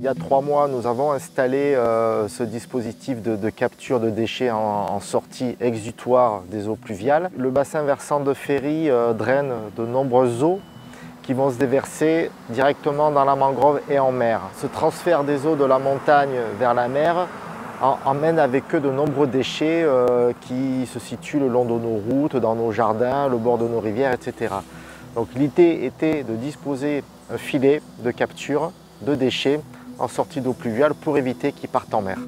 y a 3 mois, nous avons installé ce dispositif de capture de déchets en sortie exutoire des eaux pluviales. Le bassin versant de Ferry draine de nombreuses eaux qui vont se déverser directement dans la mangrove et en mer. Ce transfert des eaux de la montagne vers la mer emmène avec eux de nombreux déchets qui se situent le long de nos routes, dans nos jardins, le bord de nos rivières, etc. Donc l'idée était de disposer un filet de capture de déchets en sortie d'eau pluviale pour éviter qu'ils partent en mer.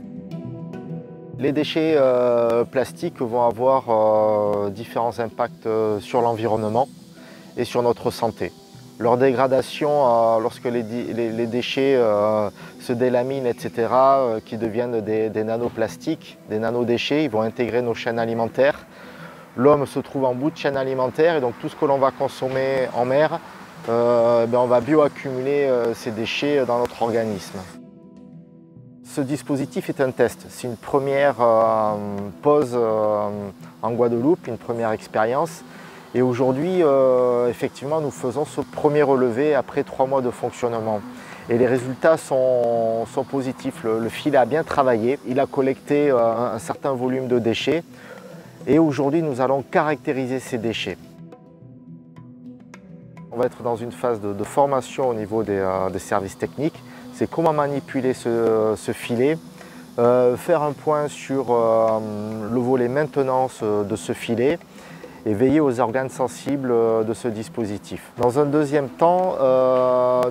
Les déchets plastiques vont avoir différents impacts sur l'environnement et sur notre santé. Leur dégradation, lorsque les déchets se délaminent, etc., qui deviennent des nanoplastiques, des nanodéchets, ils vont intégrer nos chaînes alimentaires. L'homme se trouve en bout de chaîne alimentaire et donc tout ce que l'on va consommer en mer, on va bioaccumuler ces déchets dans notre organisme. Ce dispositif est un test. C'est une première pause en Guadeloupe, une première expérience. Et aujourd'hui, effectivement, nous faisons ce premier relevé après 3 mois de fonctionnement. Et les résultats sont positifs. Le filet a bien travaillé, il a collecté un certain volume de déchets. Et aujourd'hui, nous allons caractériser ces déchets. On va être dans une phase de formation au niveau des services techniques. C'est comment manipuler ce filet, faire un point sur le volet maintenance de ce filet, et veiller aux organes sensibles de ce dispositif. Dans un deuxième temps,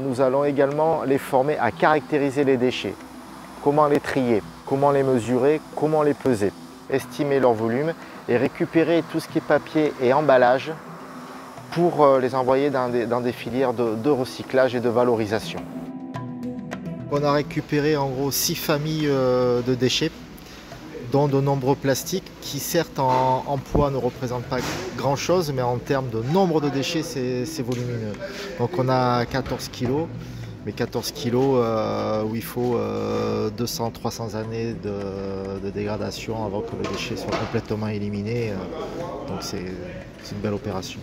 nous allons également les former à caractériser les déchets. Comment les trier, comment les mesurer, comment les peser, estimer leur volume et récupérer tout ce qui est papier et emballage pour les envoyer dans des filières de recyclage et de valorisation. On a récupéré en gros 6 familles de déchets, dont de nombreux plastiques qui certes en poids ne représentent pas grand chose, mais en termes de nombre de déchets c'est volumineux. Donc on a 14 kg, mais 14 kg où il faut 200-300 années de dégradation avant que le déchet soit complètement éliminé. Donc c'est une belle opération.